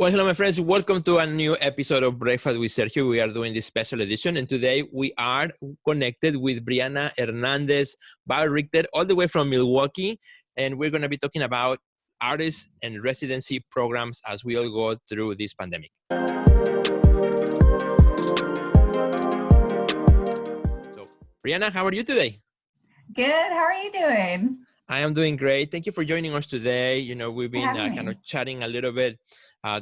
Well, hello, my friends. Welcome to a new episode of Breakfast with Sergio. We are doing this special edition, and today we are connected with Brianna Hernández Baurichter, all the way from Milwaukee, and we're going to be talking about artists and residency programs as we all go through this pandemic. So, Brianna, how are you today? Good. How are you doing? I am doing great. Thank you for joining us today. You know, we've been kind of chatting a little bit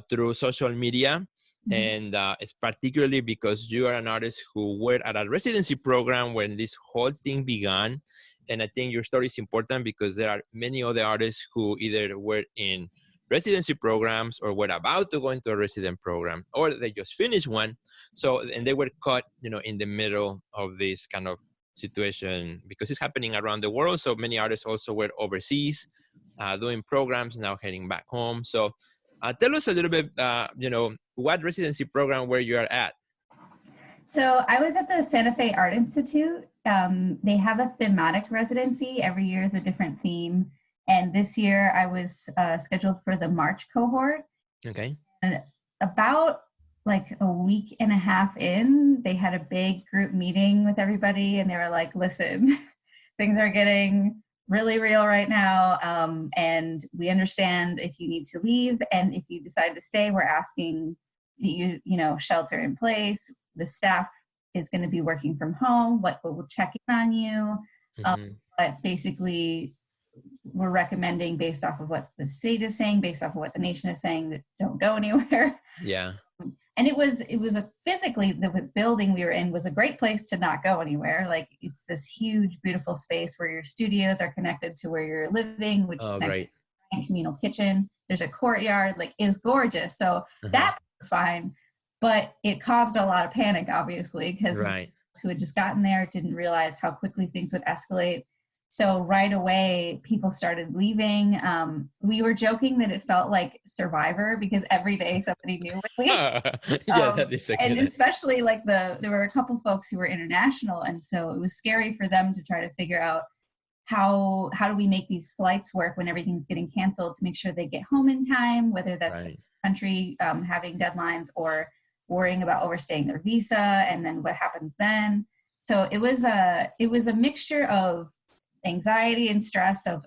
through social media, and it's particularly because you are an artist who were at a residency program when this whole thing began. And I think your story is important because there are many other artists who either were in residency programs or were about to go into a resident program, or they just finished one. So, and they were caught, you know, in the middle of this kind of situation because it's happening around the world. So many artists also were overseas doing programs, now heading back home. So tell us a little bit, you know, what residency program where you are at? So I was at the Santa Fe Art Institute. They have a thematic residency. Every year is a different theme. And this year I was scheduled for the March cohort. Okay. And about like a week and a half in, they had a big group meeting with everybody, and they were like, listen, things are getting really real right now, and we understand if you need to leave, and if you decide to stay, we're asking that you know, shelter in place. The staff is going to be working from home, we'll check in on you, but basically we're recommending, based off of what the state is saying, based off of what the nation is saying, that don't go anywhere. Yeah. And it was physically, the building we were in was a great place to not go anywhere. Like, it's this huge, beautiful space where your studios are connected to where you're living, which is next to a communal kitchen. There's a courtyard, like, it's gorgeous. So that was fine, but it caused a lot of panic, obviously, because who had just gotten there didn't realize how quickly things would escalate. So right away, people started leaving. We were joking that it felt like Survivor because every day somebody new would leave. That is and especially like there were a couple folks who were international, and so it was scary for them to try to figure out how do we make these flights work when everything's getting canceled to make sure they get home in time, whether that's the country having deadlines or worrying about overstaying their visa, and then what happens then. So it was a mixture of anxiety and stress of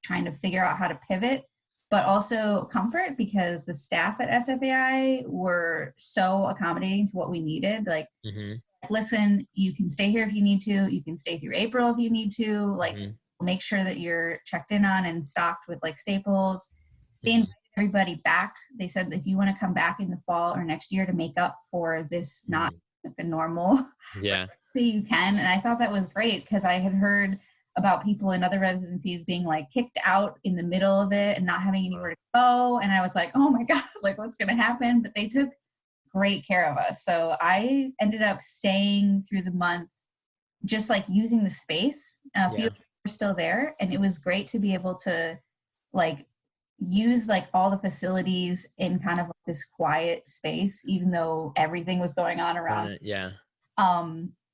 trying to figure out how to pivot, but also comfort because the staff at SFAI were so accommodating to what we needed. Like, listen, you can stay here if you need to, you can stay through April if you need to, like, make sure that you're checked in on and stocked with like staples. They invited everybody back. They said, if you want to come back in the fall or next year to make up for this not the normal, so you can. And I thought that was great because I had heard about people in other residencies being like kicked out in the middle of it and not having anywhere to go. And I was like, oh my God, like, what's going to happen? But they took great care of us. So I ended up staying through the month, just like using the space. A few were still there. And it was great to be able to like use like all the facilities in kind of like this quiet space, even though everything was going on around.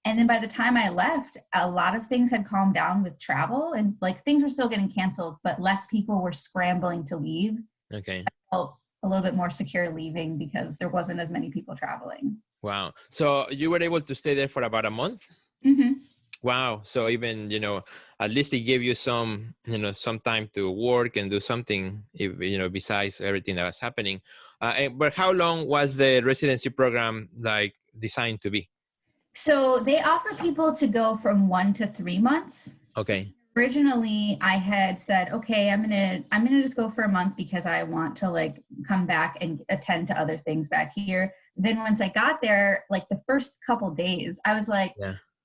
And then by the time I left, a lot of things had calmed down with travel, and like things were still getting canceled, but less people were scrambling to leave. Okay. So I felt a little bit more secure leaving because there wasn't as many people traveling. Wow. So you were able to stay there for about a month? Wow. So even, you know, at least it gave you some, you know, some time to work and do something, you know, besides everything that was happening. But how long was the residency program like designed to be? So they offer people to go from 1 to 3 months. Okay. Originally, I had said, okay, I'm gonna just go for a month because I want to like come back and attend to other things back here. Then once I got there, like the first couple days, I was like,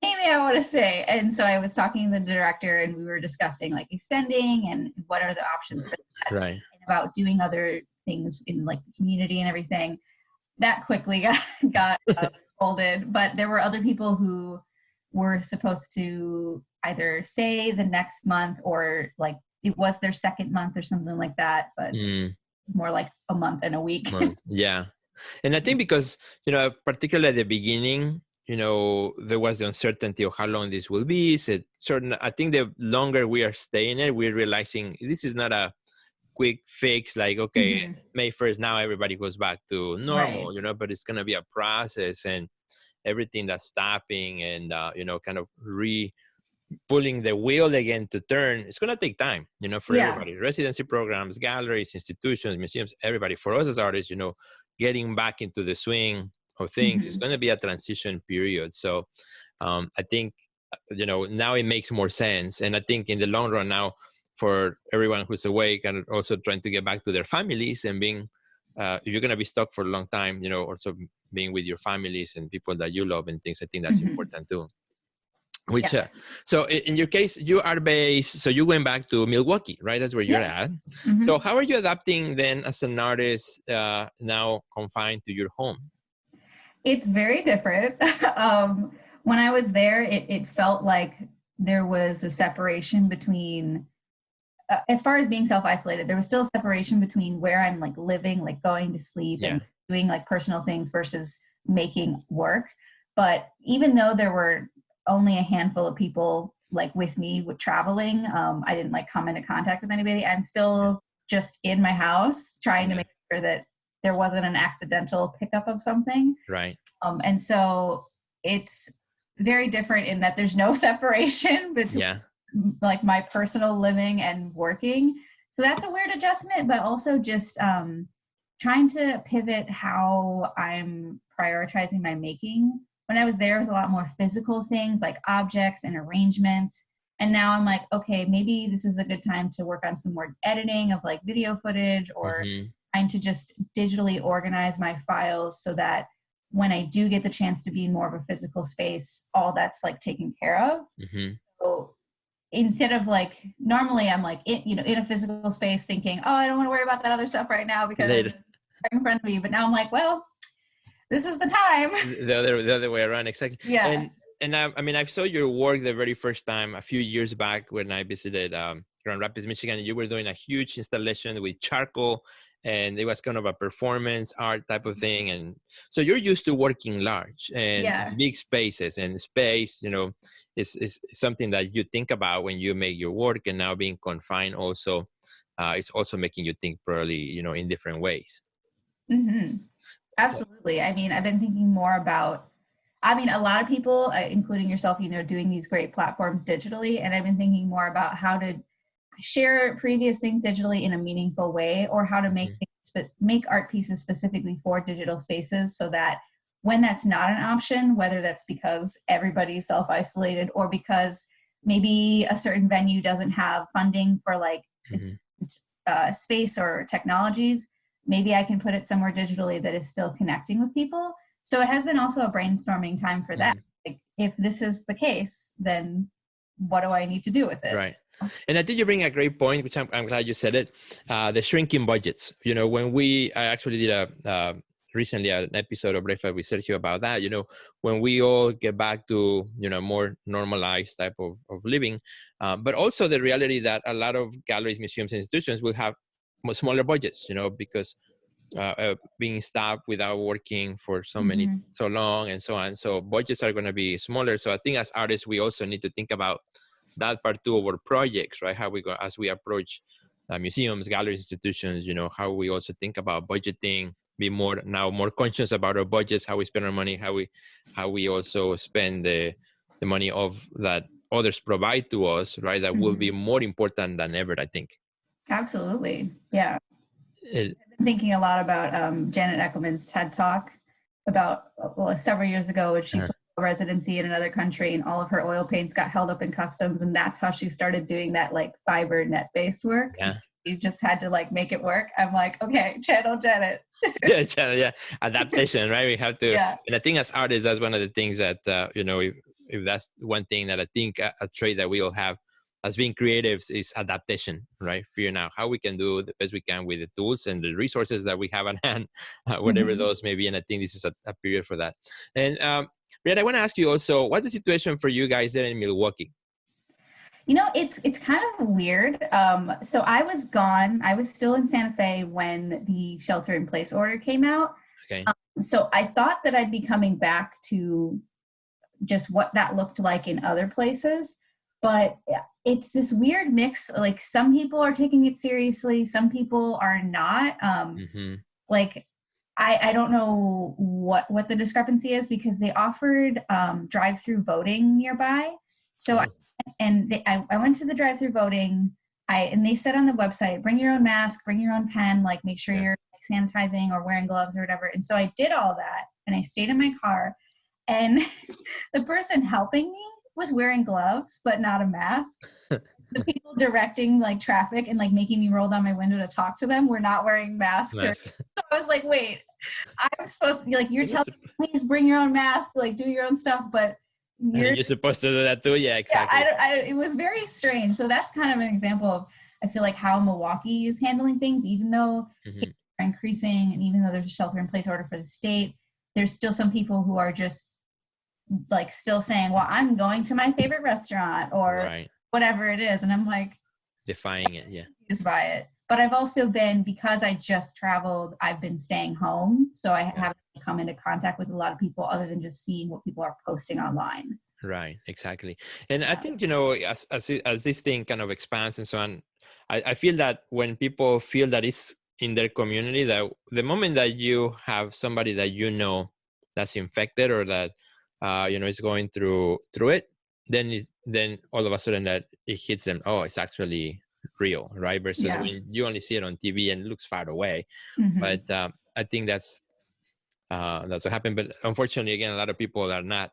maybe I want to stay. And so I was talking to the director, and we were discussing like extending and what are the options for that, and about doing other things in like the community and everything. That quickly got folded, but there were other people who were supposed to either stay the next month or like it was their second month or something like that, but more like a month and a week. Yeah. And I think because, you know, particularly at the beginning, you know, there was the uncertainty of how long this will be. I think the longer we are staying there, we're realizing this is not a quick fix, like, okay, Mm-hmm. May 1st, now everybody goes back to normal, Right. you know, but it's going to be a process, and everything that's stopping and, you know, kind of pulling the wheel again to turn, it's going to take time, you know, for Yeah. everybody. Residency programs, galleries, institutions, museums, everybody. For us as artists, you know, getting back into the swing of things is Mm-hmm. going to be a transition period. So I think, you know, now it makes more sense. And I think in the long run now, for everyone who's awake and also trying to get back to their families and being, if you're going to be stuck for a long time, you know, also being with your families and people that you love and things, I think that's Mm-hmm. important too. Which, Yeah. so in your case, you are based, so you went back to Milwaukee, right? That's where you're Yeah. at. Mm-hmm. So how are you adapting then as an artist now confined to your home? It's very different. When I was there, it felt like there was a separation between, as far as being self-isolated, there was still separation between where I'm like living, like going to sleep Yeah. and doing like personal things versus making work. But even though there were only a handful of people like with me with traveling, I didn't like come into contact with anybody. I'm still just in my house trying to make sure that there wasn't an accidental pickup of something. Right. And so it's very different in that there's no separation between like my personal living and working. So that's a weird adjustment, but also just trying to pivot how I'm prioritizing my making. When I was there, it was a lot more physical things like objects and arrangements. And now I'm like, okay, maybe this is a good time to work on some more editing of like video footage, or trying to just digitally organize my files so that when I do get the chance to be in more of a physical space, all that's like taken care of. So instead of like, normally I'm like, in a physical space thinking, oh, I don't want to worry about that other stuff right now because it's right in front of me. But now I'm like, well, this is the time. The other way around, exactly. Yeah. And I mean, I saw your work the very first time a few years back when I visited Grand Rapids, Michigan, and you were doing a huge installation with charcoal, and it was kind of a performance art type of thing. And so you're used to working large and big spaces, and space, you know, is something that you think about when you make your work. And now being confined also, it's also making you think probably, you know, in different ways. Mm-hmm. Absolutely. I mean, I've been thinking more about, a lot of people, including yourself, you know, doing these great platforms digitally. And I've been thinking more about how to share previous things digitally in a meaningful way, or how to make art pieces specifically for digital spaces, so that when that's not an option, whether that's because everybody's self-isolated or because maybe a certain venue doesn't have funding for like space or technologies, maybe I can put it somewhere digitally that is still connecting with people. So it has been also a brainstorming time for that. Like, if this is the case, then what do I need to do with it? Right. And I think you bring a great point, which I'm glad you said it. The shrinking budgets. You know, when I actually did recently an episode of Breakfast with Sergio about that. You know, when we all get back to, you know, more normalized type of living, but also the reality that a lot of galleries, museums, and institutions will have smaller budgets. You know, because being stopped without working for so long and so on. So budgets are going to be smaller. So I think as artists, we also need to think about that part too of our projects, right? How we go as we approach museums, galleries, institutions, you know, how we also think about budgeting, be more conscious about our budgets, how we spend our money, how we also spend the money of that others provide to us, right? That will be more important than ever, I think. Absolutely. Yeah. I've been thinking a lot about Janet Eckelman's TED Talk about, several years ago, when she took a residency in another country and all of her oil paints got held up in customs. And that's how she started doing that like fiber net-based work. Yeah. You just had to like make it work. I'm like, okay, channel Janet. Yeah. Adaptation, right? We have to. Yeah. And I think as artists, that's one of the things that, you know, if that's one thing that I think a trait that we all have as being creatives is adaptation, right? Figuring out how we can do the best we can with the tools and the resources that we have at hand, whatever those may be. And I think this is a period for that. And Brianna, I want to ask you also, what's the situation for you guys there in Milwaukee? You know, it's kind of weird. So I was gone. I was still in Santa Fe when the shelter-in-place order came out. Okay. So I thought that I'd be coming back to just what that looked like in other places. but it's this weird mix. Like some people are taking it seriously, some people are not. Like I don't know what the discrepancy is, because they offered drive-through voting nearby. So I went to the drive-through voting. And they said on the website, bring your own mask, bring your own pen, like make sure you're sanitizing or wearing gloves or whatever. And so I did all that, and I stayed in my car, and the person helping me was wearing gloves, but not a mask. The people directing like traffic and like making me roll down my window to talk to them were not wearing masks. Nice. So I was like, wait, I'm supposed to be like, you're telling me, please bring your own mask, like do your own stuff, but you're supposed to do that too. Yeah, exactly. Yeah, it was very strange. So that's kind of an example of, I feel like, how Milwaukee is handling things, even though cases are increasing and even though there's a shelter in place order for the state, there's still some people who are just like still saying, well, I'm going to my favorite restaurant or whatever it is. And I'm like, defying it. Yeah. Just by it. But I've also been, because I just traveled, I've been staying home. So I haven't come into contact with a lot of people other than just seeing what people are posting online. Right, exactly. And I think, you know, as this thing kind of expands and so on, I feel that when people feel that it's in their community, that the moment that you have somebody that you know that's infected or that, you know, is going through it, then all of a sudden that it hits them, oh, it's actually real, right? Versus when you only see it on TV and it looks far away. But I think that's what happened. But unfortunately, again, a lot of people are not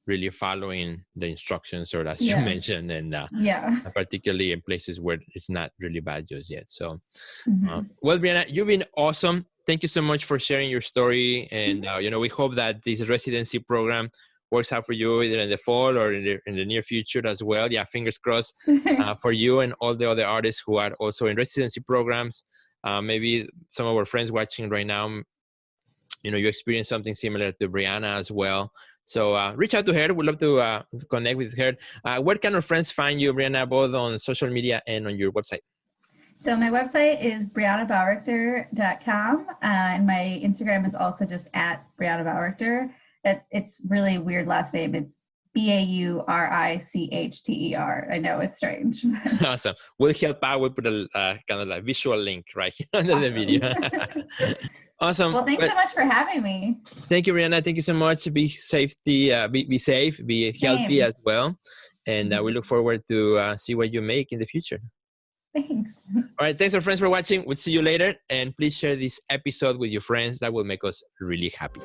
really following the instructions, or as you mentioned, and particularly in places where it's not really bad just yet. So, well, Brianna, you've been awesome. Thank you so much for sharing your story. And, you know, we hope that this residency program works out for you either in the fall or in the near future as well. Yeah, fingers crossed for you and all the other artists who are also in residency programs. Maybe some of our friends watching right now, you know, you experienced something similar to Brianna as well. So reach out to her. We'd love to connect with her. Where can our friends find you, Brianna, both on social media and on your website? So my website is briannabaurichter.com, and my Instagram is also just at Brianna Baurichter. It's really weird last name. It's Baurichter. I know it's strange. Awesome. We'll help out. We'll put a kind of like visual link right here under the video. Awesome. Well, thanks so much for having me. Thank you, Brianna. Thank you so much. Be safe, be healthy as well. And we look forward to see what you make in the future. Thanks. All right. Thanks, our friends, for watching. We'll see you later. And please share this episode with your friends. That will make us really happy.